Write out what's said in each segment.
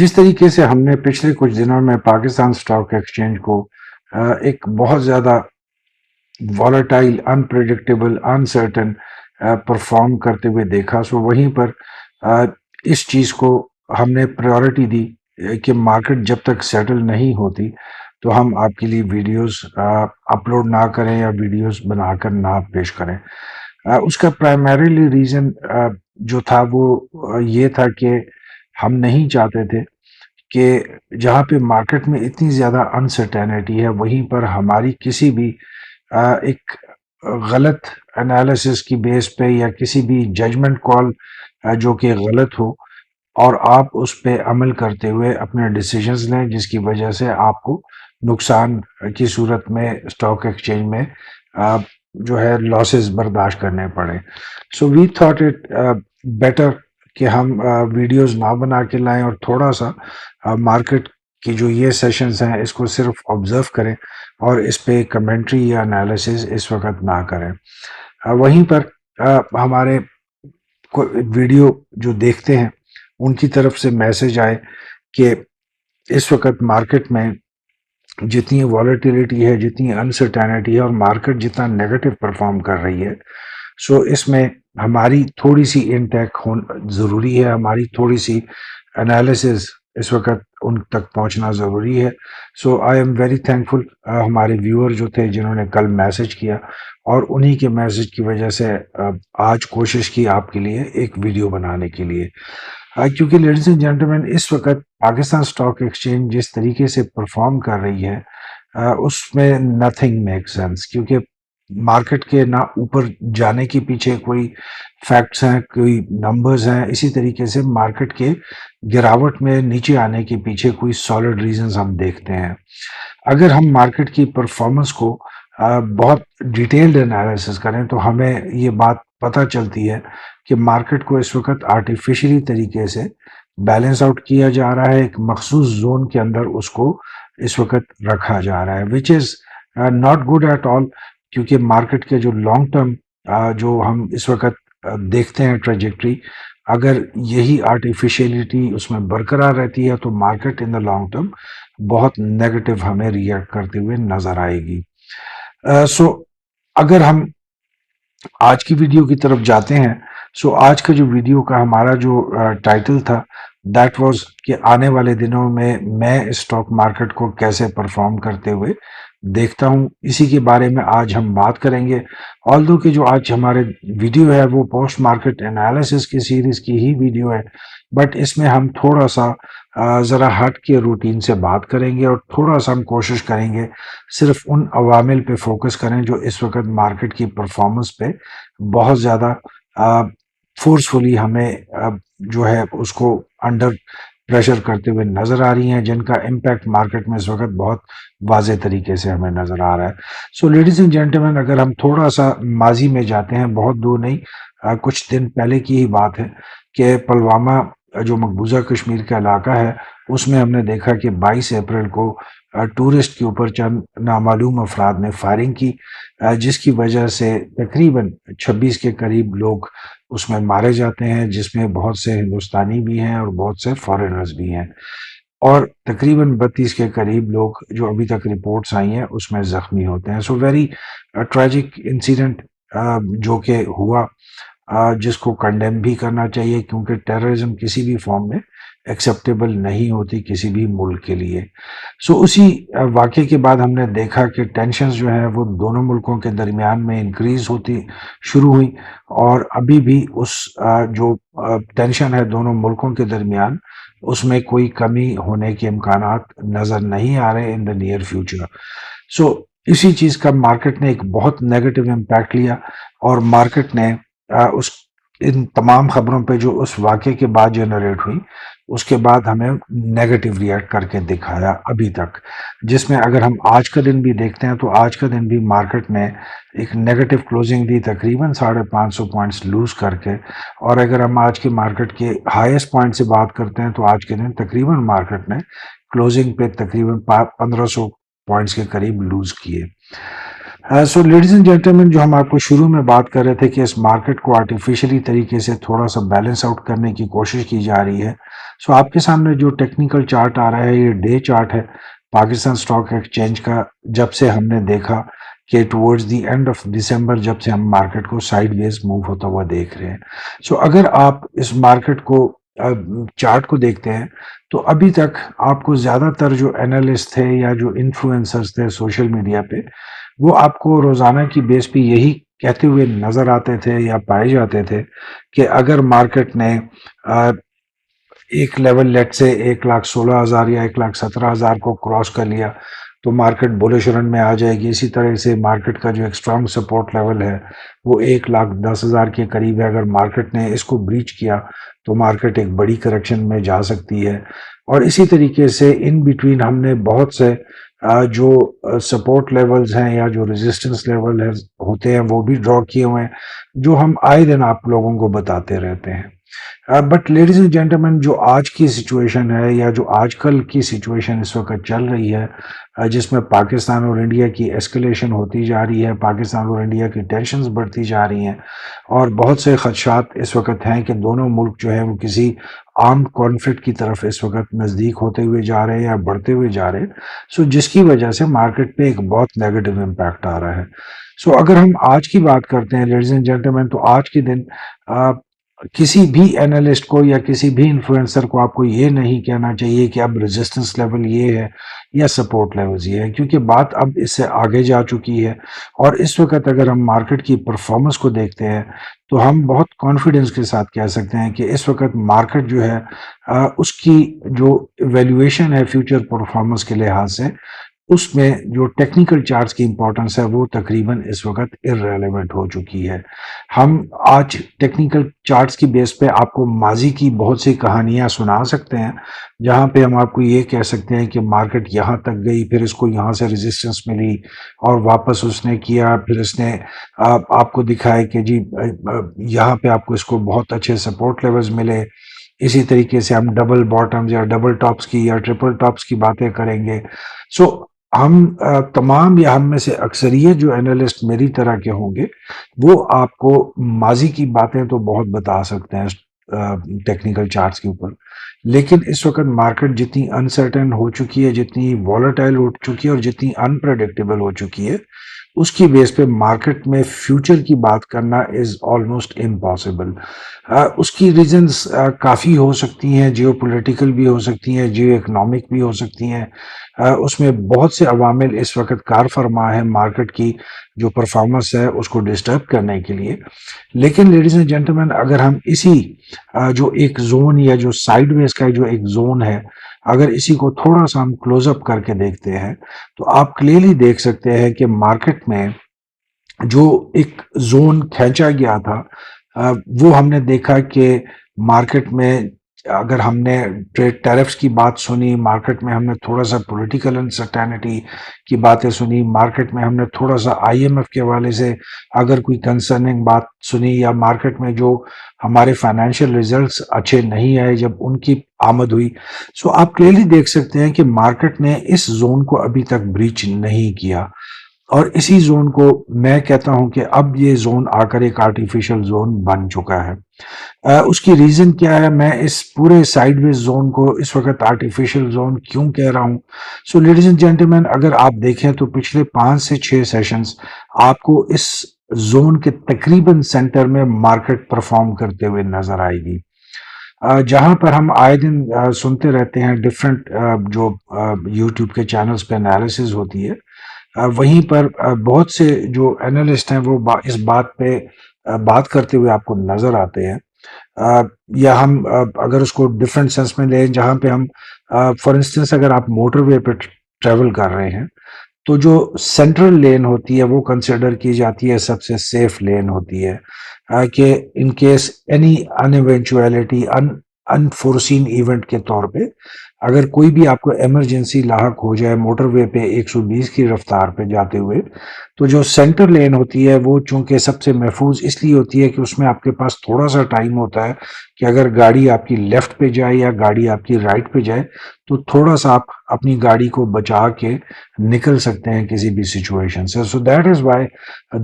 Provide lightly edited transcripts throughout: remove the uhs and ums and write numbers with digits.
جس طریقے سے ہم نے پچھلے کچھ دنوں میں پاکستان سٹاک ایکسچینج کو ایک بہت زیادہ والیٹائل، انپریڈکٹیبل، انسرٹن پرفارم کرتے ہوئے دیکھا، سو وہیں پر اس چیز کو ہم نے پریورٹی دی کہ مارکیٹ جب تک سیٹل نہیں ہوتی تو ہم آپ کے لیے ویڈیوز اپلوڈ نہ کریں یا ویڈیوز بنا کر نہ پیش کریں۔ اس کا پرائمریلی ریزن جو تھا وہ یہ تھا کہ ہم نہیں چاہتے تھے کہ جہاں پہ مارکیٹ میں اتنی زیادہ انسرٹینٹی ہے وہیں پر ہماری کسی بھی ایک غلط انالیسس کی بیس پہ یا کسی بھی ججمنٹ کال جو کہ غلط ہو اور آپ اس پہ عمل کرتے ہوئے اپنے ڈیسیجنز لیں، جس کی وجہ سے آپ کو نقصان کی صورت میں اسٹاک ایکسچینج میں جو ہے لاسز برداشت کرنے پڑے۔ سو وی تھاٹ اٹ بیٹر کہ ہم ویڈیوز نہ بنا کے لائیں اور تھوڑا سا مارکیٹ کی جو یہ سیشنز ہیں اس کو صرف آبزرو کریں اور اس پہ کمنٹری یا انالیسز اس وقت نہ کریں۔ وہیں پر ہمارے ویڈیو جو دیکھتے ہیں ان کی طرف سے میسج آئے کہ اس وقت مارکیٹ میں جتنی والیٹیلیٹی ہے، جتنی انسرٹینٹی ہے اور مارکیٹ جتنا نیگیٹو پرفارم کر رہی ہے، سو اس میں ہماری تھوڑی سی انٹیک ضروری ہے، ہماری تھوڑی سی انالیسز اس وقت ان تک پہنچنا ضروری ہے۔ سو آئی ایم ویری تھینکفل ہمارے ویور جو تھے جنہوں نے کل میسج کیا اور انہی کے میسج کی وجہ سے آج کوشش کی آپ کے لیے ایک ویڈیو بنانے کے لیے، کیونکہ لیڈیز اینڈ جینٹلمین اس وقت پاکستان سٹاک ایکسچینج جس طریقے سے پرفارم کر رہی ہے اس میں نتھنگ میک سینس، کیونکہ مارکیٹ کے نہ اوپر جانے کے پیچھے کوئی فیکٹس ہیں، کوئی نمبرز ہیں، اسی طریقے سے مارکیٹ کے گراوٹ میں نیچے آنے کے پیچھے کوئی سالڈ ریزنز ہم دیکھتے ہیں۔ اگر ہم مارکیٹ کی پرفارمنس کو بہت ڈیٹیلڈ انالیسس کریں تو ہمیں یہ بات پتہ چلتی ہے کہ مارکیٹ کو اس وقت آرٹیفیشلی طریقے سے بیلنس آؤٹ کیا جا رہا ہے، ایک مخصوص زون کے اندر اس کو اس وقت رکھا جا رہا ہے، which is not good at all, کیونکہ مارکیٹ کے جو لانگ ٹرم جو ہم اس وقت دیکھتے ہیں ٹریجیکٹری، اگر یہی آرٹیفیشیلٹی اس میں برقرار رہتی ہے تو market in the long term بہت نیگیٹو ہمیں ریئیکٹ کرتے ہوئے نظر آئے گی۔ سو اگر ہم آج کی ویڈیو کی طرف جاتے ہیں، سو آج کا جو ویڈیو کا ہمارا جو ٹائٹل تھا دیٹ واز کہ آنے والے دنوں میں اسٹاک مارکیٹ کو کیسے پرفارم کرتے ہوئے دیکھتا ہوں، اسی کے بارے میں آج ہم بات کریں گے۔ آلدو کہ جو آج ہمارے ویڈیو ہے وہ پوسٹ مارکیٹ انالیسس کی سیریز کی ہی ویڈیو ہے، بٹ اس میں ہم تھوڑا سا ذرا ہٹ کے روٹین سے بات کریں گے اور تھوڑا سا ہم کوشش کریں گے صرف ان عوامل پہ فوکس کریں جو اس وقت مارکیٹ کی پرفارمنس پہ بہت زیادہ فورسفلی ہمیں جو ہے اس کو انڈر پریشر کرتے ہوئے نظر آ رہی ہیں، جن کا امپیکٹ مارکیٹ میں اس وقت بہت واضح طریقے سے ہمیں نظر آ رہا ہے۔ سو لیڈیز اینڈ جینٹلمین، اگر ہم تھوڑا سا ماضی میں جاتے ہیں، بہت دور نہیں، کچھ دن پہلے کی ہی بات ہے کہ پلوامہ جو مقبوضہ کشمیر کا علاقہ ہے اس میں ہم نے دیکھا کہ 22 اپریل کو ٹورسٹ کے اوپر چند نامعلوم افراد نے فائرنگ کی، جس کی وجہ سے تقریباً 26 کے قریب لوگ اس میں مارے جاتے ہیں، جس میں بہت سے ہندوستانی بھی ہیں اور بہت سے فارینرز بھی ہیں، اور تقریباً 32 کے قریب لوگ جو ابھی تک رپورٹس آئی ہیں اس میں زخمی ہوتے ہیں۔ سو ویری ٹریجک انسیڈنٹ جو کہ ہوا، جس کو کنڈیم بھی کرنا چاہیے، کیونکہ ٹیررزم کسی بھی فارم میں ایکسیپٹیبل نہیں ہوتی کسی بھی ملک کے لیے۔ سو اسی واقعے کے بعد ہم نے دیکھا کہ ٹینشنز جو ہیں وہ دونوں ملکوں کے درمیان میں انکریز ہوتی شروع ہوئی، اور ابھی بھی اس جو ٹینشن ہے دونوں ملکوں کے درمیان اس میں کوئی کمی ہونے کے امکانات نظر نہیں آ رہے ان دا نیئر فیوچر۔ سو اسی چیز کا مارکیٹ نے ایک بہت نیگیٹو امپیکٹ لیا، اور مارکیٹ نے اس ان تمام خبروں پہ جو اس واقعے کے بعد جنریٹ ہوئی اس کے بعد ہمیں نیگیٹو ریئیکٹ کر کے دکھایا ابھی تک، جس میں اگر ہم آج کا دن بھی دیکھتے ہیں تو آج کا دن بھی مارکیٹ نے ایک نیگیٹو کلوزنگ دی، تقریباً 550 پوائنٹس لوز کر کے، اور اگر ہم آج کے مارکیٹ کے ہائیسٹ پوائنٹ سے بات کرتے ہیں تو آج کے دن تقریباً مارکیٹ نے کلوزنگ پہ تقریباً 1500 پوائنٹس کے قریب لوز کیے۔ سو لیڈیز اینڈ جینٹلمین، جو ہم آپ کو شروع میں بات کر رہے تھے کہ اس مارکیٹ کو آرٹیفیشلی طریقے سے تھوڑا سا بیلنس آؤٹ کرنے کی کوشش کی جا رہی ہے، سو آپ کے سامنے جو ٹیکنیکل چارٹ آ رہا ہے یہ ڈے چارٹ ہے پاکستان اسٹاک ایکسچینج کا، جب سے ہم نے دیکھا کہ ٹورڈز دی اینڈ آف دسمبر، جب سے ہم مارکیٹ کو سائیڈ ویز موو ہوتا ہوا دیکھ رہے ہیں. سو اگر آپ اس مارکیٹ کو چارٹ کو دیکھتے ہیں تو ابھی تک آپ کو زیادہ تر جو اینالسٹ تھے یا جو انفلوئنسرز تھے سوشل میڈیا پہ، وہ آپ کو روزانہ کی بیس پہ یہی کہتے ہوئے نظر آتے تھے یا پائے جاتے تھے کہ اگر مارکیٹ نے ایک لیول لیٹ سے 1,16,000 یا 1,17,000 کو کراس کر لیا تو مارکیٹ بولش رن میں آ جائے گی. اسی طرح سے مارکیٹ کا جو ایک اسٹرانگ سپورٹ لیول ہے وہ 1,10,000 کے قریب ہے. اگر مارکیٹ نے اس کو بریچ کیا تو مارکیٹ ایک بڑی کریکشن میں جا سکتی ہے. اور اسی طریقے سے ان بٹوین ہم نے بہت سے جو سپورٹ لیولز ہیں یا جو ریزسٹنس لیول ہوتے ہیں وہ بھی ڈرا کیے ہوئے ہیں، جو ہم آئے دن آپ لوگوں کو بتاتے رہتے ہیں. بٹ لیڈیز اینڈ جینٹلمین، جو آج کی سچویشن ہے یا جو آج کل کی سچویشن اس وقت چل رہی ہے، جس میں پاکستان اور انڈیا کی ایسکلیشن ہوتی جا رہی ہے، پاکستان اور انڈیا کی ٹینشنز بڑھتی جا رہی ہیں، اور بہت سے خدشات اس وقت ہیں کہ دونوں ملک جو ہیں وہ کسی عام کانفلکٹ کی طرف اس وقت نزدیک ہوتے ہوئے جا رہے ہیں یا بڑھتے ہوئے جا رہے ہیں. سو جس کی وجہ سے مارکیٹ پہ ایک بہت نیگیٹو امپیکٹ آ رہا ہے. سو اگر ہم آج کی بات کرتے ہیں لیڈیز اینڈ جینٹلمین، تو آج کے دن کسی بھی اینالسٹ کو یا کسی بھی انفلوئنسر کو آپ کو یہ نہیں کہنا چاہیے کہ اب ریزسٹنس لیول یہ ہے یا سپورٹ لیولز یہ ہے، کیونکہ بات اب اس سے آگے جا چکی ہے. اور اس وقت اگر ہم مارکیٹ کی پرفارمنس کو دیکھتے ہیں تو ہم بہت کانفیڈنس کے ساتھ کہہ سکتے ہیں کہ اس وقت مارکیٹ جو ہے اس کی جو ویلیویشن ہے فیوچر پرفارمنس کے لحاظ سے، اس میں جو ٹیکنیکل چارٹس کی امپورٹنس ہے وہ تقریباً اس وقت ارریلیونٹ ہو چکی ہے. ہم آج ٹیکنیکل چارٹس کی بیس پہ آپ کو ماضی کی بہت سی کہانیاں سنا سکتے ہیں، جہاں پہ ہم آپ کو یہ کہہ سکتے ہیں کہ مارکیٹ یہاں تک گئی، پھر اس کو یہاں سے ریزسٹنس ملی اور واپس اس نے کیا، پھر اس نے آپ کو دکھائے کہ جی یہاں پہ آپ کو اس کو بہت اچھے سپورٹ لیولز ملے. اسی طریقے سے ہم ڈبل باٹمز یا ڈبل ٹاپس کی یا ٹرپل ٹاپس کی باتیں کریں گے. سو ہم تمام یا ہم میں سے اکثریت جو اینالسٹ میری طرح کے ہوں گے وہ آپ کو ماضی کی باتیں تو بہت بتا سکتے ہیں ٹیکنیکل چارٹس کے اوپر، لیکن اس وقت مارکیٹ جتنی انسرٹن ہو چکی ہے، جتنی والیٹائل ہو چکی ہے اور جتنی انپریڈکٹیبل ہو چکی ہے، اس کی بیس پہ مارکیٹ میں فیوچر کی بات کرنا از آلموسٹ امپاسبل. اس کی ریزنز کافی ہو سکتی ہیں، جیو پولیٹیکل بھی ہو سکتی ہیں، جیو اکنامک بھی ہو سکتی ہیں. اس میں بہت سے عوامل اس وقت کار فرما ہے مارکیٹ کی جو پرفارمنس ہے اس کو ڈسٹرب کرنے کے لیے. لیکن لیڈیز اینڈ جینٹلمین، اگر ہم اسی جو ایک زون یا جو سائیڈ ویز کا جو ایک زون ہے، اگر اسی کو تھوڑا سا ہم کلوز اپ کر کے دیکھتے ہیں تو آپ کلیئرلی دیکھ سکتے ہیں کہ مارکیٹ میں جو ایک زون کھینچا گیا تھا، وہ ہم نے دیکھا کہ مارکیٹ میں اگر ہم نے ٹریڈ ٹیرفز کی بات سنی، مارکیٹ میں ہم نے تھوڑا سا پولیٹیکل انسرٹینٹی کی باتیں سنی، مارکیٹ میں ہم نے تھوڑا سا آئی ایم ایف کے حوالے سے اگر کوئی کنسرننگ بات سنی، یا مارکیٹ میں جو ہمارے فائنینشیل ریزلٹس اچھے نہیں آئے جب ان کی آمد ہوئی، سو آپ کلیئرلی دیکھ سکتے ہیں کہ مارکیٹ نے اس زون کو ابھی تک بریچ نہیں کیا. اور اسی زون کو میں کہتا ہوں کہ اب یہ زون آ کر ایک آرٹیفیشل زون بن چکا ہے. اس کی ریزن کیا ہے؟ میں اس پورے سائیڈ ویز زون کو اس وقت آرٹیفیشل زون کیوں کہہ رہا ہوں؟ سو لیڈیز اینڈ جینٹلمین، اگر آپ دیکھیں تو پچھلے 5 سے 6 سیشنز آپ کو اس زون کے تقریباً سینٹر میں مارکیٹ پرفارم کرتے ہوئے نظر آئے گی. جہاں پر ہم آئے دن سنتے رہتے ہیں ڈفرینٹ جو یوٹیوب کے چینلز پہ انالیسز ہوتی ہے، وہیں پر بہت سے جو اینالسٹ ہیں وہ اس بات پہ بات کرتے ہوئے آپ کو نظر آتے ہیں. یا ہم اگر اس کو ڈفرینٹ سینس میں لیں، جہاں پہ ہم فار انسٹنس اگر آپ موٹر وے پہ ٹریول کر رہے ہیں تو جو سینٹرل لین ہوتی ہے وہ کنسیڈر کی جاتی ہے سب سے سیف لین ہوتی ہے، کہ in case any in eventuality انفورسین event کے طور پہ اگر کوئی بھی آپ کو ایمرجنسی لاحق ہو جائے موٹر وے پہ 120 کی رفتار پہ جاتے ہوئے، تو جو سینٹر لین ہوتی ہے وہ چونکہ سب سے محفوظ اس لیے ہوتی ہے کہ اس میں آپ کے پاس تھوڑا سا ٹائم ہوتا ہے کہ اگر گاڑی آپ کی لیفٹ پہ جائے یا گاڑی آپ کی رائٹ پہ جائے تو تھوڑا سا آپ اپنی گاڑی کو بچا کے نکل سکتے ہیں کسی بھی سچویشن سے. سو دیٹ از وائی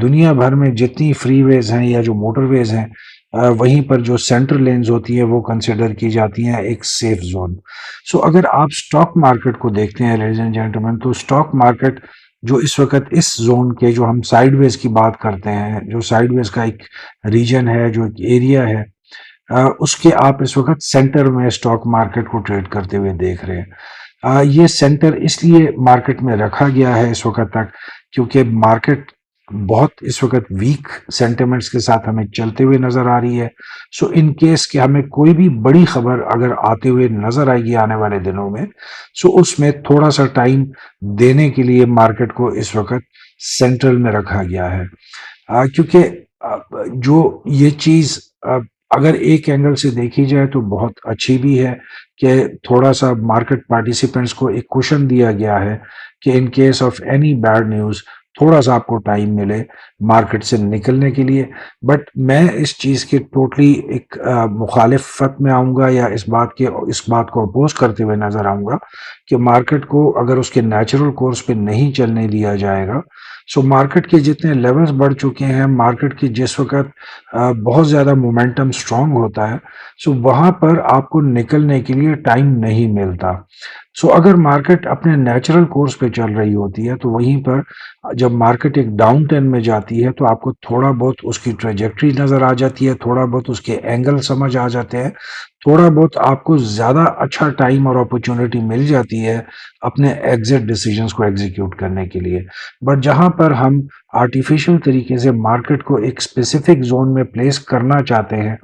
دنیا بھر میں جتنی فری ویز ہیں یا جو موٹر ویز ہیں وہیں پر جو سینٹر لینز ہوتی ہیں وہ کنسیڈر کی جاتی ہیں ایک سیف زون. سو اگر آپ اسٹاک مارکیٹ کو دیکھتے ہیں لیڈیز اینڈ جینٹلمین، تو اسٹاک مارکیٹ جو اس وقت اس زون کے، جو ہم سائیڈ ویز کی بات کرتے ہیں، جو سائیڈ ویز کا ایک ریجن ہے، جو ایک ایریا ہے، اس کے آپ اس وقت سینٹر میں اسٹاک مارکیٹ کو ٹریڈ کرتے ہوئے دیکھ رہے ہیں. یہ سینٹر اس لیے مارکیٹ میں رکھا گیا ہے اس وقت تک کیونکہ مارکیٹ بہت اس وقت ویک سینٹیمنٹس کے ساتھ ہمیں چلتے ہوئے نظر آ رہی ہے. سو ان کیس کہ ہمیں کوئی بھی بڑی خبر اگر آتے ہوئے نظر آئے گی آنے والے دنوں میں، سو اس میں تھوڑا سا ٹائم دینے کے لیے مارکیٹ کو اس وقت سینٹرل میں رکھا گیا ہے. کیونکہ جو یہ چیز اگر ایک اینگل سے دیکھی جائے تو بہت اچھی بھی ہے کہ تھوڑا سا مارکیٹ پارٹیسپینٹس کو ایک کوشن دیا گیا ہے کہ in case of any bad news تھوڑا سا آپ کو ٹائم ملے مارکیٹ سے نکلنے کے لیے. بٹ میں اس چیز کے ٹوٹلی ایک مخالفت میں آؤں گا یا اس بات کو اپوز کرتے ہوئے نظر آؤں گا کہ مارکیٹ کو اگر اس کے نیچرل کورس پہ نہیں چلنے دیا جائے گا، سو مارکیٹ کے جتنے لیولز بڑھ چکے ہیں، مارکیٹ کی جس وقت بہت زیادہ مومنٹم سٹرونگ ہوتا ہے، سو وہاں پر آپ کو نکلنے کے لیے ٹائم نہیں ملتا. سو اگر مارکیٹ اپنے نیچرل کورس پہ چل رہی ہوتی ہے تو وہیں پر جب مارکیٹ ایک ڈاؤن ٹرن میں جاتی ہے تو آپ کو تھوڑا بہت اس کی ٹریجیکٹری نظر آ جاتی ہے، تھوڑا بہت اس کے اینگل سمجھ آ جاتے ہیں، تھوڑا بہت آپ کو زیادہ اچھا ٹائم اور اپرچونٹی مل جاتی ہے اپنے ایگزٹ ڈیسیجنز کو ایگزیکیوٹ کرنے کے لیے. بٹ جہاں پر ہم آرٹیفیشل طریقے سے مارکیٹ کو ایک اسپیسیفک زون میں پلیس کرنا چاہتے ہیں،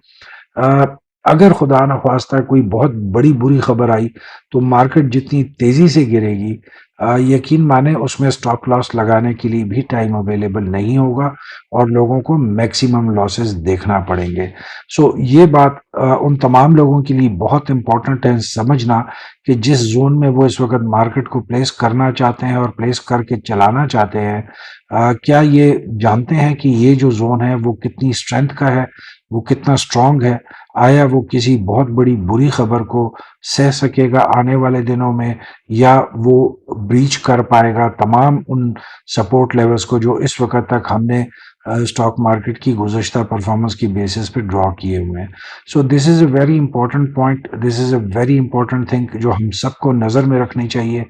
اگر خدا نخواستہ کوئی بہت بڑی بری خبر آئی تو مارکیٹ جتنی تیزی سے گرے گی، یقین مانیں اس میں سٹاپ لاس لگانے کے لیے بھی ٹائم اویلیبل نہیں ہوگا اور لوگوں کو میکسیمم لاسز دیکھنا پڑیں گے. سو یہ بات ان تمام لوگوں کے لیے بہت امپورٹنٹ ہے سمجھنا کہ جس زون میں وہ اس وقت مارکیٹ کو پلیس کرنا چاہتے ہیں اور پلیس کر کے چلانا چاہتے ہیں، کیا یہ جانتے ہیں کہ یہ جو زون ہے وہ کتنی اسٹرینتھ کا ہے، وہ کتنا اسٹرانگ ہے، آیا وہ کسی بہت بڑی بری خبر کو سہ سکے گا آنے والے دنوں میں، یا وہ بریچ کر پائے گا تمام ان سپورٹ لیولز کو جو اس وقت تک ہم نے اسٹاک مارکیٹ کی گزشتہ پرفارمنس کی بیسس پہ ڈرا کیے ہوئے ہیں. So this is a very important point, this is a very important thing جو ہم سب کو نظر میں رکھنی چاہیے.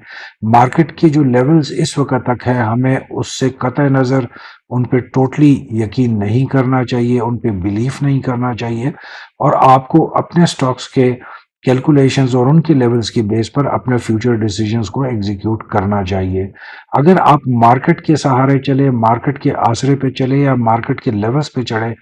مارکیٹ کے جو لیولز اس وقت تک ہے ہمیں اس سے قطع نظر ان پہ ٹوٹلی یقین نہیں کرنا چاہیے، ان پہ بلیف نہیں کرنا چاہیے، اور آپ کو اپنے سٹاکس کے کیلکولیشنز اور ان کے لیولز کی بیس پر اپنے فیوچر ڈیسیجنز کو ایگزیکیوٹ کرنا چاہیے. اگر آپ مارکیٹ کے سہارے چلے، مارکیٹ کے آسرے پہ چلے یا مارکیٹ کے لیولز پہ چڑھے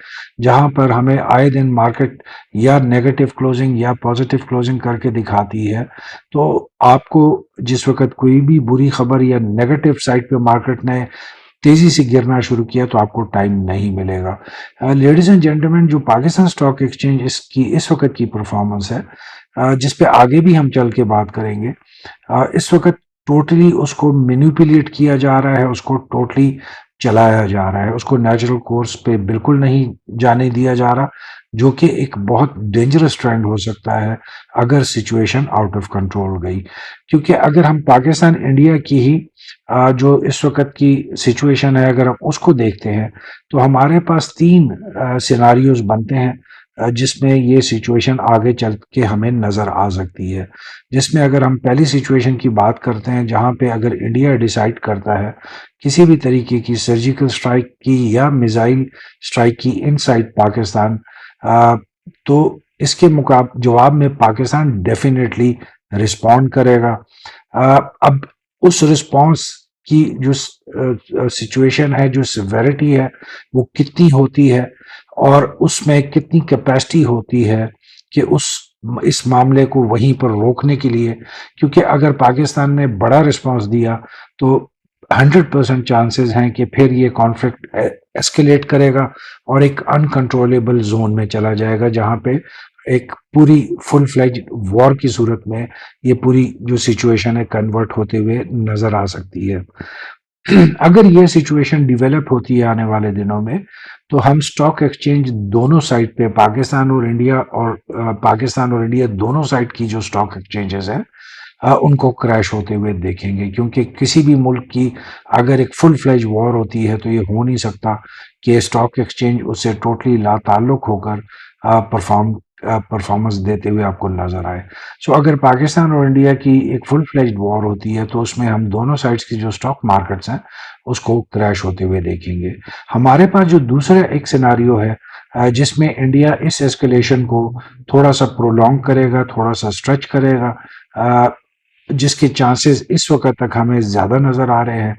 جہاں پر ہمیں آئے دن مارکیٹ یا نیگیٹو کلوزنگ یا پازیٹیو کلوزنگ کر کے دکھاتی ہے، تو آپ کو جس وقت کوئی بھی بری خبر یا نیگیٹو سائڈ پہ مارکیٹ نے تیزی سے گرنا شروع کیا تو آپ کو ٹائم نہیں ملے گا. لیڈیز اینڈ جینٹلمین، جو پاکستان اسٹاک ایکسچینج اس وقت کی پرفارمنس ہے، جس پہ آگے بھی ہم چل کے بات کریں گے، اس وقت ٹوٹلی اس کو مینیپولیٹ کیا جا رہا ہے، اس کو ٹوٹلی چلایا جا رہا ہے، اس کو نیچرل کورس پہ بالکل نہیں جانے دیا جا رہا، جو کہ ایک بہت ڈینجرس ٹرینڈ ہو سکتا ہے اگر سچویشن آؤٹ آف کنٹرول گئی. کیونکہ اگر ہم پاکستان انڈیا کی ہی جو اس وقت کی سچویشن ہے اگر ہم اس کو دیکھتے ہیں تو ہمارے پاس 3 سیناریوز بنتے ہیں جس میں یہ سچویشن آگے چل کے ہمیں نظر آ سکتی ہے. جس میں اگر ہم پہلی سچویشن کی بات کرتے ہیں جہاں پہ اگر انڈیا ڈیسائیڈ کرتا ہے کسی بھی طریقے کی سرجیکل سٹرائک کی یا میزائل سٹرائک کی ان سائڈ پاکستان، تو اس کے جواب میں پاکستان ڈیفینیٹلی رسپونڈ کرے گا. اب اس رسپانس کی جو سچویشن ہے، جو سیویرٹی ہے، وہ کتنی ہوتی ہے اور اس میں کتنی کیپیسٹی ہوتی ہے کہ اس معاملے کو وہیں پر روکنے کے لیے، کیونکہ اگر پاکستان نے بڑا رسپانس دیا تو 100% چانسز ہیں کہ پھر یہ کانفلکٹ ایسکیلیٹ کرے گا اور ایک انکنٹرولیبل زون میں چلا جائے گا جہاں پہ ایک پوری فل فلیج وار کی صورت میں یہ پوری جو سچویشن ہے کنورٹ ہوتے ہوئے نظر آ سکتی ہے. اگر یہ سچویشن ڈیولپ ہوتی ہے آنے والے دنوں میں تو ہم سٹاک ایکسچینج دونوں سائٹ پہ پاکستان اور انڈیا دونوں سائٹ کی جو سٹاک ایکسچینجز ہیں ان کو کریش ہوتے ہوئے دیکھیں گے، کیونکہ کسی بھی ملک کی اگر ایک فل فلیج وار ہوتی ہے تو یہ ہو نہیں سکتا کہ اسٹاک ایکسچینج اس سے ٹوٹلی لا تعلق ہو کر پرفارمنس دیتے ہوئے آپ کو نظر آئے. سو اگر پاکستان اور انڈیا کی ایک فل فلیجڈ وار ہوتی ہے تو اس میں ہم دونوں سائڈس کی جو اسٹاک مارکیٹس ہیں اس کو کریش ہوتے ہوئے دیکھیں گے. ہمارے پاس جو دوسرا ایک سیناریو ہے جس میں انڈیا اس ایسکلیشن کو تھوڑا سا پرولونگ کرے گا، تھوڑا سا اسٹریچ کرے گا، جس کے چانسز اس وقت تک ہمیں زیادہ نظر آ رہے ہیں.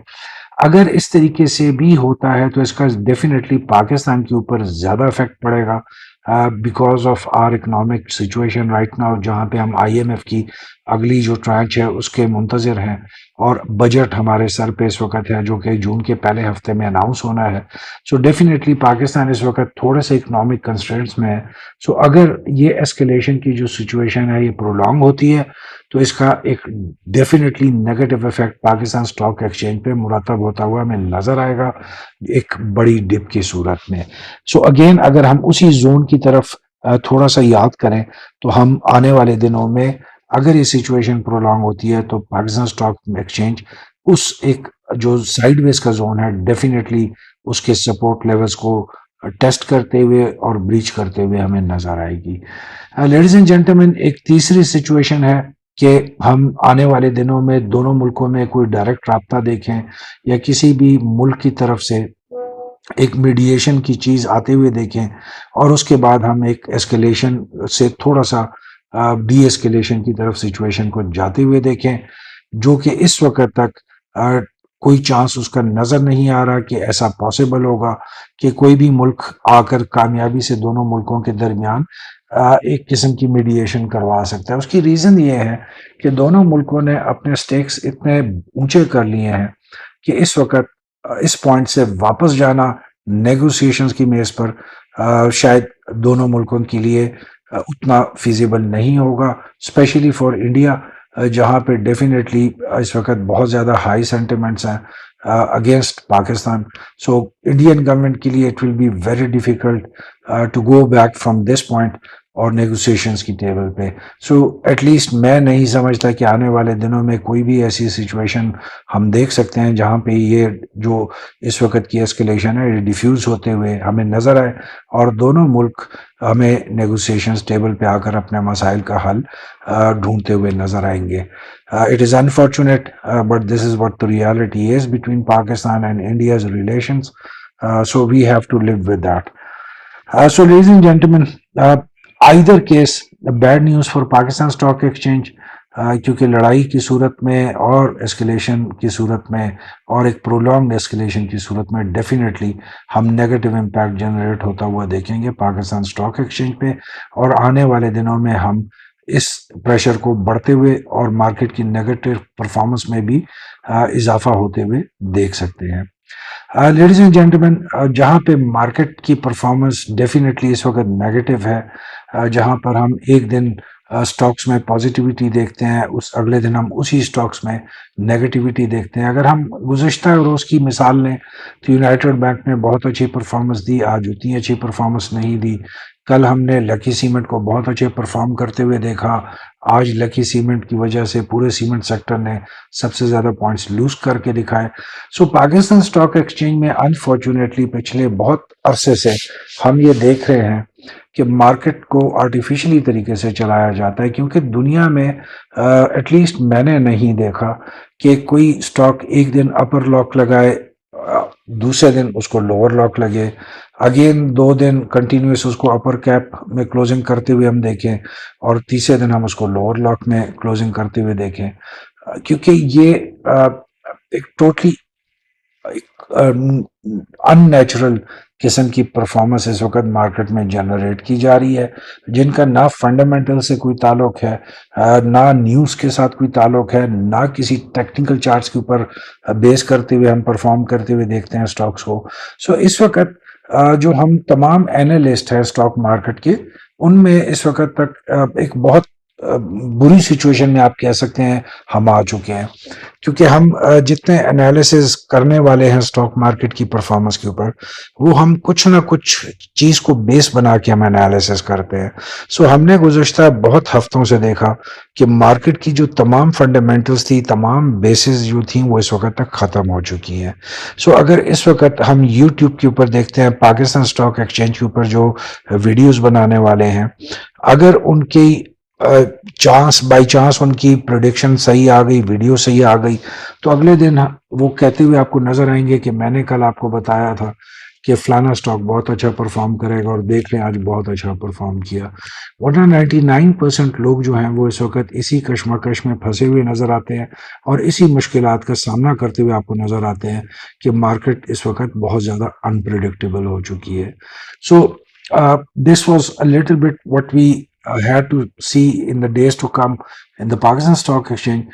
اگر اس طریقے سے بھی ہوتا ہے تو اس کا ڈیفینیٹلی پاکستان کے اوپر زیادہ افیکٹ پڑے گا because of our economic situation right now, جہاں پہ ہم آئی ایم ایف کی اگلی جو ٹرانچ ہے اس کے منتظر ہیں، اور بجٹ ہمارے سر پہ اس وقت ہے جو کہ جون کے پہلے ہفتے میں اناؤنس ہونا ہے. سو ڈیفینیٹلی پاکستان اس وقت تھوڑے سے اکنامک کنسٹرینٹس میں ہے. سو اگر یہ ایسکلیشن کی جو سچویشن ہے یہ پرولونگ ہوتی ہے تو اس کا ایک definitely negative effect Pakistan stock exchange پہ مرتب ہوتا ہوا ہمیں نظر آئے گا ایک بڑی ڈپ کی صورت میں. سو اگین اگر ہم اسی زون کی طرف تھوڑا سا یاد کریں تو ہم آنے والے دنوں میں اگر یہ سچویشن پرولونگ ہوتی ہے تو پاکستان اسٹاک ایکسچینج اس ایک جو سائیڈ ویز کا زون ہے ڈیفینیٹلی اس کے سپورٹ لیولز کو ٹیسٹ کرتے ہوئے اور بریچ کرتے ہوئے ہمیں نظر آئے گی. لیڈیز اینڈ جینٹلمین، ایک تیسری سچویشن ہے کہ ہم آنے والے دنوں میں دونوں ملکوں میں کوئی ڈائریکٹ رابطہ دیکھیں یا کسی بھی ملک کی طرف سے ایک میڈیشن کی چیز آتے ہوئے دیکھیں، اور اس کے بعد ہم ایک ایسکلیشن سے تھوڑا سا ڈی ایسکلیشن کی طرف سچویشن کو جاتے ہوئے دیکھیں، جو کہ اس وقت تک کوئی چانس اس کا نظر نہیں آ رہا کہ ایسا پاسبل ہوگا کہ کوئی بھی ملک آ کر کامیابی سے دونوں ملکوں کے درمیان ایک قسم کی میڈیشن کروا سکتا ہے. اس کی ریزن یہ ہے کہ دونوں ملکوں نے اپنے سٹیکس اتنے اونچے کر لیے ہیں کہ اس وقت اس پوائنٹ سے واپس جانا نیگوسیشنز کی میز پر شاید دونوں ملکوں کے لیے اتنا فیزیبل نہیں ہوگا، اسپیشلی فار انڈیا جہاں پہ ڈیفینیٹلی اس وقت بہت زیادہ ہائی سینٹیمنٹس ہیں against Pakistan. So Indian government کے لیے it will be very difficult to go back from this point اور نیگوسیشنز کی ٹیبل پہ. سو ایٹ لیسٹ میں نہیں سمجھتا کہ آنے والے دنوں میں کوئی بھی ایسی سچویشن ہم دیکھ سکتے ہیں جہاں پہ یہ جو اس وقت کی اسکلیشن ہے یہ ڈیفیوز ہوتے ہوئے ہمیں نظر آئے اور دونوں ملک ہمیں نیگوسیشنز ٹیبل پہ آ کر اپنے مسائل کا حل ڈھونڈتے ہوئے نظر آئیں گے. It is unfortunate, but this is what the reality is between Pakistan and India's relations. So we have to live with that. So ladies and gentlemen, either case, bad news for Pakistan Stock Exchange, کیونکہ لڑائی کی صورت میں اور escalation کی صورت میں اور ایک پرولونگڈ اسکلیشن کی صورت میں ڈیفینیٹلی ہم نیگیٹو امپیکٹ جنریٹ ہوتا ہوا دیکھیں گے پاکستان اسٹاک ایکسچینج پہ، اور آنے والے دنوں میں ہم اس پریشر کو بڑھتے ہوئے اور مارکیٹ کی نیگیٹو پرفارمنس میں بھی اضافہ ہوتے ہوئے دیکھ سکتے ہیں. لیڈیز اینڈ جینٹلمین، جہاں پہ مارکیٹ کی پرفارمنس ڈیفینیٹلی اس وقت نیگیٹو ہے، جہاں پر ہم ایک دن سٹاکس میں پازیٹیوٹی دیکھتے ہیں، اس اگلے دن ہم اسی سٹاکس میں نیگیٹیوٹی دیکھتے ہیں. اگر ہم گزشتہ روز کی مثال لیں تو یونائٹڈ بینک نے بہت اچھی پرفارمنس دی، آج اتنی اچھی پرفارمنس نہیں دی. کل ہم نے لکی سیمنٹ کو بہت اچھے پرفارم کرتے ہوئے دیکھا، آج لکی سیمنٹ کی وجہ سے پورے سیمنٹ سیکٹر نے سب سے زیادہ پوائنٹس لوز کر کے دکھائے. سو پاکستان اسٹاک ایکسچینج میں انفارچونیٹلی پچھلے بہت عرصے سے ہم یہ دیکھ رہے ہیں کہ مارکیٹ کو آرٹیفیشلی طریقے سے چلایا جاتا ہے، کیونکہ دنیا میں ایٹ لیسٹ میں نے نہیں دیکھا کہ کوئی اسٹاک ایک دن اپر لاک لگائے، دوسرے دن اس کو لوور لاک لگے، اگین 2 دن کنٹینیوس اس کو اپر کیپ میں کلوزنگ کرتے ہوئے ہم دیکھیں، اور تیسرے دن ہم اس کو لوور لاک میں کلوزنگ کرتے ہوئے دیکھیں. کیونکہ یہ ایک ٹوٹلی ان نیچرل قسم کی پرفارمنس اس وقت مارکیٹ میں جنریٹ کی جا رہی ہے، جن کا نہ فنڈامنٹل سے کوئی تعلق ہے، نہ نیوز کے ساتھ کوئی تعلق ہے، نہ کسی ٹیکنیکل چارٹس کے اوپر بیس کرتے ہوئے ہم پرفارم کرتے ہوئے دیکھتے ہیں سٹاکس کو. سو اس وقت جو ہم تمام اینالسٹ ہیں سٹاک مارکیٹ کے، ان میں اس وقت تک ایک بہت بری سچویشن میں آپ کہہ سکتے ہیں ہم آ چکے ہیں، کیونکہ ہم جتنے انالیسز کرنے والے ہیں اسٹاک مارکیٹ کی پرفارمنس کے اوپر، وہ ہم کچھ نہ کچھ چیز کو بیس بنا کے ہم انالیسز کرتے ہیں. سو ہم نے گزشتہ بہت ہفتوں سے دیکھا کہ مارکیٹ کی جو تمام فنڈامنٹلز تھی، تمام بیسز جو تھیں، وہ اس وقت تک ختم ہو چکی ہیں. سو اگر اس وقت ہم یوٹیوب کے اوپر دیکھتے ہیں، پاکستان اسٹاک ایکسچینج کے اوپر جو ویڈیوز بنانے والے ہیں، اگر ان کی بائی چانس ان کی پروڈکشن صحیح آ گئی، ویڈیو صحیح آ گئی، تو اگلے دن وہ کہتے ہوئے آپ کو نظر آئیں گے کہ میں نے کل آپ کو بتایا تھا کہ فلانا اسٹاک بہت اچھا پرفارم کرے گا، اور دیکھ لیں آج بہت اچھا پرفارم کیا. ورنہ 99% لوگ جو ہیں وہ اس وقت اسی کشمکش میں پھنسے ہوئے نظر آتے ہیں، اور اسی مشکلات کا سامنا کرتے ہوئے آپ کو نظر آتے ہیں کہ مارکیٹ اس وقت بہت زیادہ انپریڈکٹیبل ہو چکی ہے. سو this was a little bit what we had to see in the days to come in the Pakistan Stock Exchange.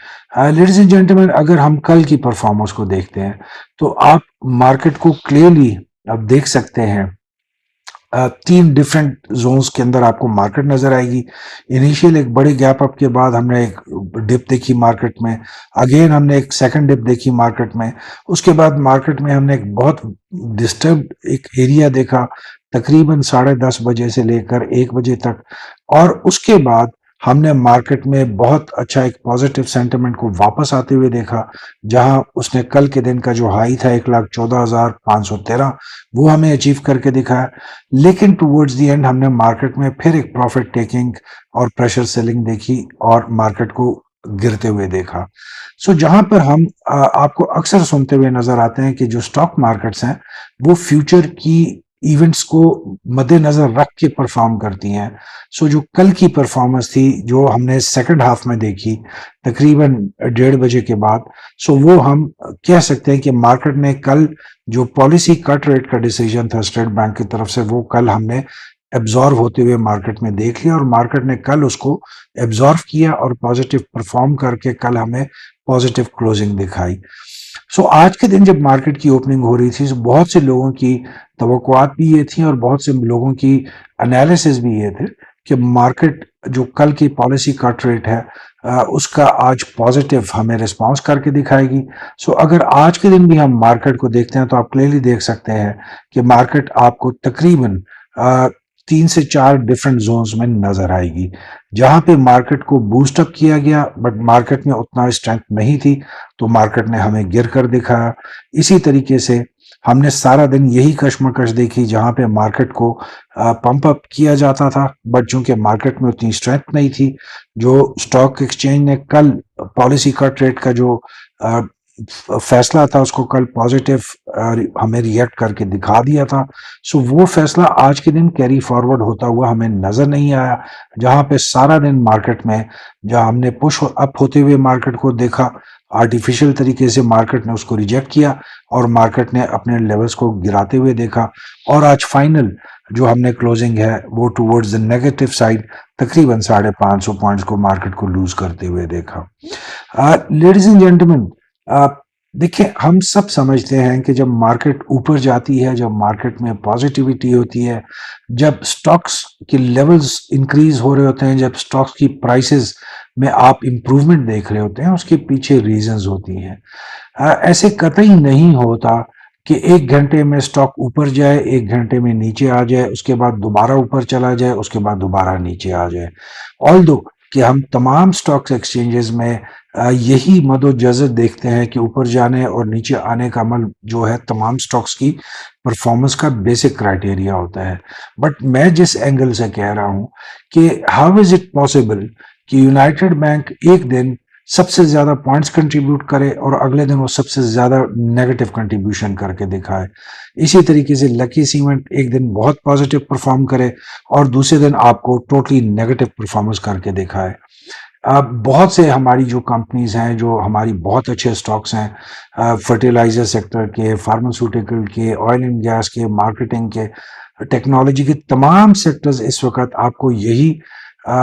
Ladies and gentlemen, اگر ہم کل کی پرفارمنس کو دیکھتے ہیں تو آپ مارکیٹ کو کلیئرلی آپ دیکھ سکتے ہیں. تین ڈیفرنٹ زونز کے اندر آپ کو مارکیٹ نظر آئے گی. انیشیل ایک بڑے گیپ اپ کے بعد ہم نے ایک ڈپ دیکھی مارکیٹ میں، اگین ہم نے ایک سیکنڈ ڈپ دیکھی مارکیٹ میں. اس کے بعد مارکیٹ میں ہم نے ایک بہت ڈسٹربڈ ایک ایریا دیکھا تقریباً 10:30 بجے سے لے کر 1 بجے تک، اور اس کے بعد ہم نے مارکیٹ میں بہت اچھا ایک پازیٹیو سینٹیمنٹ کو واپس آتے ہوئے دیکھا، جہاں اس نے کل کے دن کا جو ہائی تھا 1,14,513 وہ ہمیں اچیو کر کے دکھایا. لیکن ٹورڈز دی اینڈ ہم نے مارکیٹ میں پھر ایک پروفٹ ٹیکنگ اور پریشر سیلنگ دیکھی اور مارکیٹ کو گرتے ہوئے دیکھا. سو جہاں پر ہم آپ کو اکثر سنتے ہوئے نظر آتے ہیں کہ جو اسٹاک مارکیٹس ہیں وہ فیوچر کی ایونٹس کو مد نظر رکھ کے پرفارم کرتی ہیں. سو جو کل کی پرفارمنس تھی جو ہم نے سیکنڈ ہاف میں دیکھی تقریباً 1:30 بجے کے بعد، سو وہ ہم کہہ سکتے ہیں کہ مارکیٹ نے کل جو پالیسی کٹ ریٹ کا ڈیسیجن تھا اسٹیٹ بینک کی طرف سے، وہ کل ہم نے ایبزارو ہوتے ہوئے مارکیٹ میں دیکھ لیا، اور مارکیٹ نے کل اس کو ایبزارو کیا اور پازیٹیو پرفارم کر کے کل ہمیں پازیٹیو کلوزنگ دکھائی. سو آج کے دن جب مارکیٹ کی اوپننگ ہو رہی تھی، بہت سے لوگوں کی توقعات بھی یہ تھیں اور بہت سے لوگوں کی انالیسز بھی یہ تھے کہ مارکیٹ جو کل کی پالیسی کٹ ریٹ ہے اس کا آج پازیٹیو ہمیں رسپانس کر کے دکھائے گی. سو اگر آج کے دن بھی ہم مارکیٹ کو دیکھتے ہیں تو آپ کلیئرلی دیکھ سکتے ہیں کہ مارکیٹ آپ کو تقریباً 3 سے 4 ڈفرنٹ زونز میں نظر آئے گی، جہاں پہ مارکیٹ کو بوسٹ اپ کیا گیا بٹ مارکیٹ میں اتنا اسٹرینتھ نہیں تھی تو مارکیٹ نے ہمیں گر کر دکھایا. اسی طریقے سے ہم نے سارا دن یہی کشمکش دیکھی جہاں پہ مارکیٹ کو پمپ اپ کیا جاتا تھا، بٹ چونکہ مارکیٹ میں اتنی اسٹرینتھ نہیں تھی، جو اسٹاک ایکسچینج نے کل پالیسی کٹ ریٹ کا جو فیصلہ تھا اس کو کل پازیٹیو ہمیں ریئیکٹ کر کے دکھا دیا تھا. سو وہ فیصلہ آج کے دن کیری فارورڈ ہوتا ہوا ہمیں نظر نہیں آیا، جہاں پہ سارا دن مارکیٹ میں جہاں ہم نے پش اپ ہوتے ہوئے مارکیٹ کو دیکھا، آرٹیفیشل طریقے سے مارکیٹ نے اس کو ریجیکٹ کیا اور مارکیٹ نے اپنے لیولز کو گراتے ہوئے دیکھا، اور آج فائنل جو ہم نے کلوزنگ ہے وہ ٹورڈز دا نیگیٹو سائڈ تقریباً 550 پوائنٹس کو مارکیٹ کو لوز کرتے ہوئے دیکھا. لیڈیز اینڈ جینٹلمین، دیکھیں ہم سب سمجھتے ہیں کہ جب مارکیٹ اوپر جاتی ہے، جب مارکیٹ میں پازیٹیوٹی ہوتی ہے، جب سٹاکس کے لیولز انکریز ہو رہے ہوتے ہیں، جب سٹاکس کی پرائسز میں آپ امپروومنٹ دیکھ رہے ہوتے ہیں، اس کے پیچھے ریزنز ہوتی ہیں. ایسے قطعی نہیں ہوتا کہ 1 گھنٹے میں سٹاک اوپر جائے، 1 گھنٹے میں نیچے آ جائے، اس کے بعد دوبارہ اوپر چلا جائے، اس کے بعد دوبارہ نیچے آ جائے. آلدو کہ ہم تمام سٹاک ایکسچینجز میں یہی مد و جزر دیکھتے ہیں کہ اوپر جانے اور نیچے آنے کا عمل جو ہے تمام سٹاکس کی پرفارمنس کا بیسک کرائٹیریا ہوتا ہے. بٹ میں جس اینگل سے کہہ رہا ہوں کہ ہاؤ از اٹ پاسبل کہ یونائٹڈ بینک ایک دن سب سے زیادہ پوائنٹس کنٹریبیوٹ کرے اور اگلے دن وہ سب سے زیادہ نیگیٹو کنٹریبیوشن کر کے دکھائے. اسی طریقے سے لکی سیمنٹ ایک دن بہت پازیٹیو پرفارم کرے اور دوسرے دن آپ کو ٹوٹلی نیگیٹو پرفارمنس کر کے دکھائے. بہت سے ہماری جو کمپنیز ہیں جو ہماری بہت اچھے سٹاکس ہیں، فرٹیلائزر سیکٹر کے، فارماسیوٹیکل کے، آئل اینڈ گیس کے، مارکیٹنگ کے، ٹیکنالوجی کے، تمام سیکٹرز اس وقت آپ کو یہی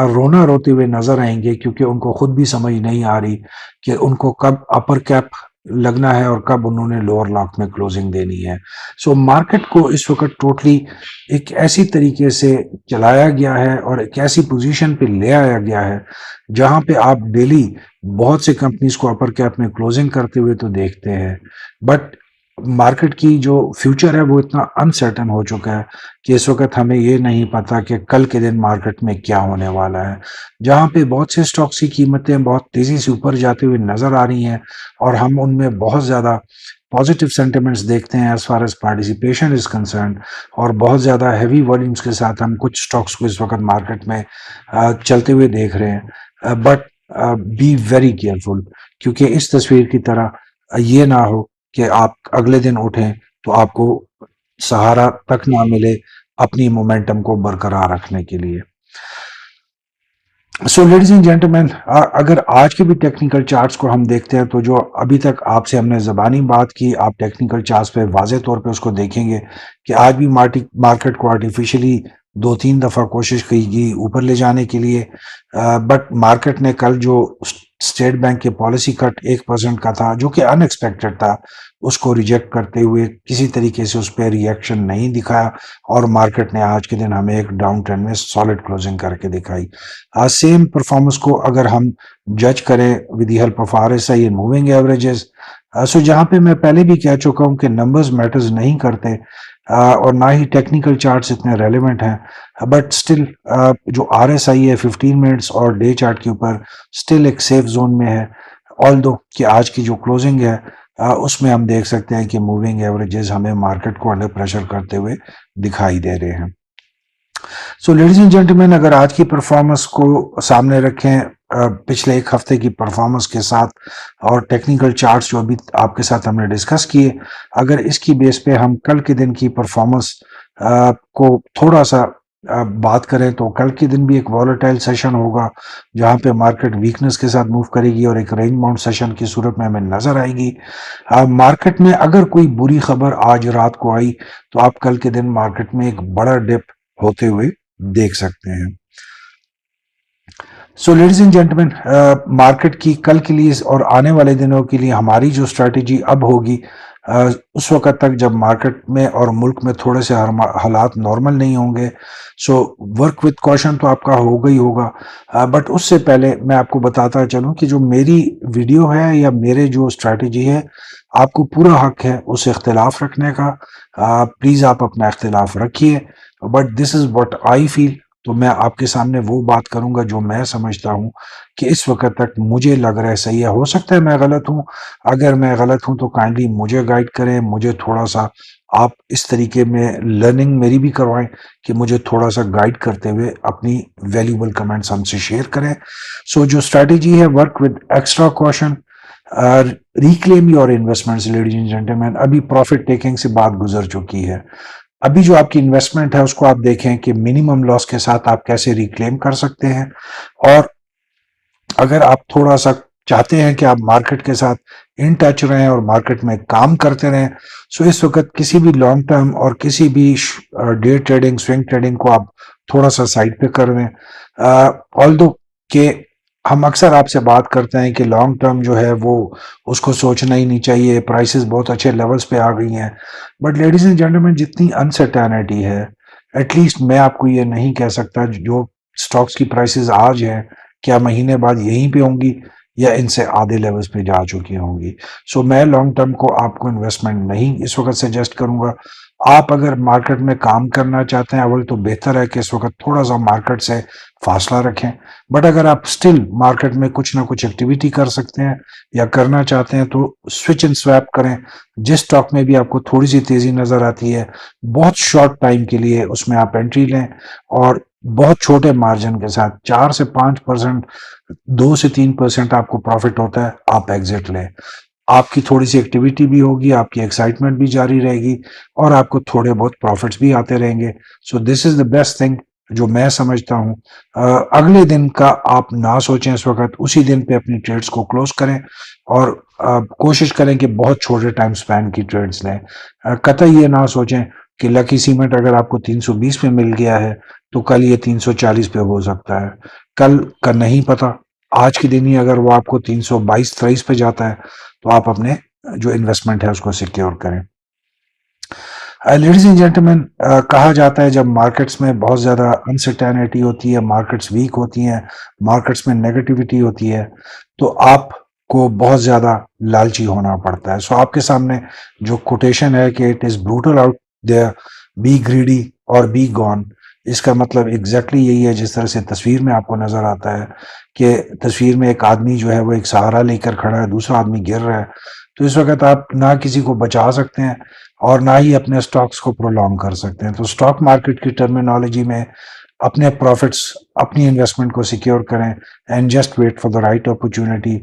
رونا روتے ہوئے نظر آئیں گے، کیونکہ ان کو خود بھی سمجھ نہیں آ رہی کہ ان کو کب اپر کیپ لگنا ہے اور کب انہوں نے لوور لاک میں کلوزنگ دینی ہے. سو مارکیٹ کو اس وقت ٹوٹلی ایک ایسی طریقے سے چلایا گیا ہے اور ایک ایسی پوزیشن پہ لے آیا گیا ہے جہاں پہ آپ ڈیلی بہت سے کمپنیز کو اپر کیپ میں کلوزنگ کرتے ہوئے تو دیکھتے ہیں، بٹ مارکیٹ کی جو فیوچر ہے وہ اتنا انسرٹن ہو چکا ہے کہ اس وقت ہمیں یہ نہیں پتا کہ کل کے دن مارکیٹ میں کیا ہونے والا ہے. جہاں پہ بہت سے سٹاکس کی قیمتیں بہت تیزی سے اوپر جاتے ہوئے نظر آ رہی ہیں اور ہم ان میں بہت زیادہ پازیٹیو سینٹیمنٹس دیکھتے ہیں as far as participation is concerned, اور بہت زیادہ ہیوی والیومز کے ساتھ ہم کچھ سٹاکس کو اس وقت مارکیٹ میں چلتے ہوئے دیکھ رہے ہیں. بٹ بی ویری کیئرفل، کیونکہ اس تصویر کی طرح یہ نہ ہو کہ آپ اگلے دن اٹھیں تو آپ کو سہارا تک نہ ملے اپنی مومنٹم کو برقرار رکھنے کے لیے. سو لیڈیز اینڈ جینٹلمین، اگر آج کے بھی ٹیکنیکل چارٹس کو ہم دیکھتے ہیں تو جو ابھی تک آپ سے ہم نے زبانی بات کی، آپ ٹیکنیکل چارٹس پہ واضح طور پہ اس کو دیکھیں گے کہ آج بھی مارکیٹ کو آرٹیفیشلی 2-3 دفعہ کوشش کی گئی اوپر لے جانے کے لیے، بٹ مارکیٹ نے کل جو اسٹیٹ بینک کے پالیسی کٹ 1% کا تھا جو کہ ان ایکسپیکٹڈ تھا، اس کو ریجیکٹ کرتے ہوئے کسی طریقے سے اس پہ ری ایکشن نہیں دکھایا اور مارکیٹ نے آج کے دن ہمیں ایک ڈاؤن ٹرینڈ میں سالڈ کلوزنگ کر کے دکھائی. سیم پرفارمنس کو اگر ہم جج کریں with the help of R S I and moving averages, so جہاں پہ میں پہلے بھی کہہ چکا ہوں کہ نمبرز میٹرز نہیں کرتے اور نہ ہی ٹیکنیکل چارٹس اتنے ریلیونٹ ہیں، بٹ سٹل جو آر ایس آئی ہے 15 منٹس اور ڈے چارٹ کے اوپر سٹل ایک سیف زون میں ہے. آل دو کہ آج کی جو کلوزنگ ہے اس میں ہم دیکھ سکتے ہیں کہ موونگ ایوریجز ہمیں مارکیٹ کو انڈر پریشر کرتے ہوئے دکھائی دے رہے ہیں. سو لیڈیز اینڈ جینٹلمین، اگر آج کی پرفارمنس کو سامنے رکھیں پچھلے ایک ہفتے کی پرفارمنس کے ساتھ اور ٹیکنیکل چارٹس جو ابھی آپ کے ساتھ ہم نے ڈسکس کیے، اگر اس کی بیس پہ ہم کل کے دن کی پرفارمنس کو تھوڑا سا بات کریں تو کل کے دن بھی ایک والیٹائل سیشن ہوگا جہاں پہ مارکیٹ ویکنس کے ساتھ موو کرے گی اور ایک رینج باؤنڈ سیشن کی صورت میں ہمیں نظر آئے گی. مارکیٹ میں اگر کوئی بری خبر آج رات کو آئی تو آپ کل کے دن مارکیٹ میں ایک بڑا ڈپ ہوتے ہوئے دیکھ سکتے ہیں. So ladies and gentlemen, market کی کل کے لیے اور آنے والے دنوں کے لیے ہماری جو اسٹریٹجی اب ہوگی، اس وقت تک جب مارکیٹ میں اور ملک میں تھوڑے سے حالات نارمل نہیں ہوں گے، سو ورک وتھ کوشن تو آپ کا ہوگا ہی ہوگا. بٹ اس سے پہلے میں آپ کو بتاتا چلوں کہ جو میری ویڈیو ہے یا میرے جو اسٹریٹجی ہے، آپ کو پورا حق ہے اس اختلاف رکھنے کا. پلیز آپ اپنا اختلاف رکھیے، but this is what I فیل. تو میں آپ کے سامنے وہ بات کروں گا جو میں سمجھتا ہوں کہ اس وقت تک مجھے لگ رہا ہے صحیح ہے. ہو سکتا ہے میں غلط ہوں، اگر میں غلط ہوں تو کائنڈلی مجھے گائیڈ کریں، مجھے تھوڑا سا آپ اس طریقے میں لرننگ میری بھی کروائیں کہ مجھے تھوڑا سا گائیڈ کرتے ہوئے اپنی ویلیوبل کمنٹس ہم سے شیئر کریں. سو جو اسٹریٹجی ہے work with extra caution, reclaim your investments. Ladies and gentlemen, ابھی پروفٹ ٹیکنگ سے بات گزر چکی ہے. ابھی جو آپ کی انویسٹمنٹ ہے اس کو آپ دیکھیں کہ منیمم لاس کے ساتھ آپ کیسے ریکلیم کر سکتے ہیں، اور اگر آپ تھوڑا سا چاہتے ہیں کہ آپ مارکیٹ کے ساتھ ان ٹچ رہیں اور مارکیٹ میں کام کرتے رہیں، سو اس وقت کسی بھی لانگ ٹرم اور کسی بھی ڈے ٹریڈنگ سوئنگ ٹریڈنگ کو آپ تھوڑا سا سائڈ پہ کر دیں. آلدو کہ ہم اکثر آپ سے بات کرتے ہیں کہ لانگ ٹرم جو ہے وہ اس کو سوچنا ہی نہیں چاہیے، پرائسز بہت اچھے لیولز پہ آ گئی ہیں. بٹ لیڈیز اینڈ جینٹلمین، جتنی انسرٹینٹی ہے، ایٹ لیسٹ میں آپ کو یہ نہیں کہہ سکتا جو سٹاکس کی پرائسز آج ہیں کیا مہینے بعد یہیں پہ ہوں گی یا ان سے آدھے لیولز پہ جا چکی ہوں گی. سو میں لانگ ٹرم کو آپ کو انویسٹمنٹ نہیں اس وقت سجیسٹ کروں گا. آپ اگر مارکیٹ میں کام کرنا چاہتے ہیں اول تو بہتر ہے کہ اس وقت تھوڑا سا مارکیٹ سے فاصلہ رکھیں. بٹ اگر آپ سٹل مارکیٹ میں کچھ نہ کچھ ایکٹیویٹی کر سکتے ہیں یا کرنا چاہتے ہیں تو سوئچ اینڈ سویپ کریں. جس سٹاک میں بھی آپ کو تھوڑی سی تیزی نظر آتی ہے، بہت شارٹ ٹائم کے لیے اس میں آپ انٹری لیں اور بہت چھوٹے مارجن کے ساتھ 4 سے 5%، 2 سے 3% آپ کو پروفٹ ہوتا ہے، آپ ایگزٹ لیں. آپ کی تھوڑی سی ایکٹیویٹی بھی ہوگی، آپ کی ایکسائٹمنٹ بھی جاری رہے گی اور آپ کو تھوڑے بہت پروفٹس بھی آتے رہیں گے. سو this is the best thing جو میں سمجھتا ہوں. اگلے دن کا آپ نہ سوچیں، اس وقت اسی دن پہ اپنی ٹریڈز کو کلوز کریں اور کوشش کریں کہ بہت چھوٹے ٹائم سپین کی ٹریڈز لیں. قطعی یہ نہ سوچیں کہ لکی سیمنٹ اگر آپ کو 320 پہ مل گیا ہے تو کل یہ 340 پہ ہو سکتا ہے. کل کا نہیں پتا، آج کے دن ہی اگر وہ آپ کو 322-23 پہ جاتا ہے تو آپ اپنے جو انویسٹمنٹ ہے اس کو سیکیور کریں. لیڈیز اینڈ جینٹلمین، کہا جاتا ہے جب مارکیٹس میں بہت زیادہ انسرٹینٹی ہوتی ہے، مارکیٹس ویک ہوتی ہیں، مارکیٹس میں نیگیٹیوٹی ہوتی ہے، تو آپ کو بہت زیادہ لالچی ہونا پڑتا ہے. سو آپ کے سامنے جو کوٹیشن ہے کہ it is brutal out there, be greedy اور بی گون، اس کا مطلب ایگزیکٹلی یہی ہے جس طرح سے تصویر میں آپ کو نظر آتا ہے کہ تصویر میں ایک آدمی جو ہے وہ ایک سہارا لے کر کھڑا ہے، دوسرا آدمی گر رہا ہے. تو اس وقت آپ نہ کسی کو بچا سکتے ہیں اور نہ ہی اپنے سٹاکس کو پرولونگ کر سکتے ہیں. تو سٹاک مارکیٹ کی ٹرمینالوجی میں اپنے پروفٹس، اپنی انویسٹمنٹ کو سیکیور کریں and just wait for the right opportunity.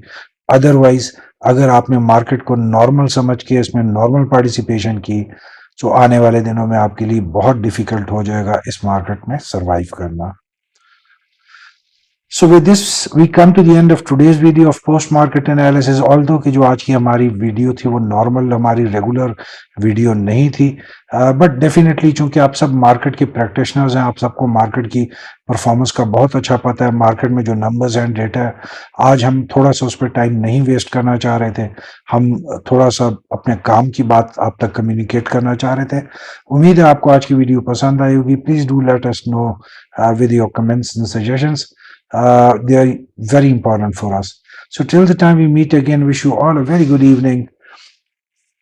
Otherwise اگر آپ نے مارکیٹ کو نارمل سمجھ کے اس میں نارمل پارٹیسپیشن کی تو آنے والے دنوں میں آپ کے لیے بہت ڈیفیکلٹ ہو جائے گا اس مارکیٹ میں سروائیو کرنا. So with this we come to the end of today's video of post market analysis. Although کہ جو آج کی ہماری ویڈیو تھی وہ نارمل ہماری ریگولر ویڈیو نہیں تھی، بٹ ڈیفینیٹلی چونکہ آپ سب مارکیٹ کے پریکٹیشنرز ہیں، آپ سب کو مارکیٹ کی پرفارمنس کا بہت اچھا پتہ ہے، مارکیٹ میں جو نمبرز ہیں، ڈیٹا ہے. آج ہم تھوڑا سا اس پہ ٹائم نہیں ویسٹ کرنا چاہ رہے تھے، ہم تھوڑا سا اپنے کام کی بات آپ تک کمیونیکیٹ کرنا چاہ رہے تھے. امید ہے آپ کو آج کی ویڈیو پسند آئی ہوگی. Please do let us know with your comments and suggestions. They are very important for us. So till the time we meet again, wish you all a very good evening.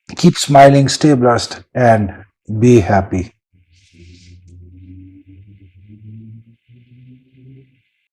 Keep smiling, stay blessed, and be happy.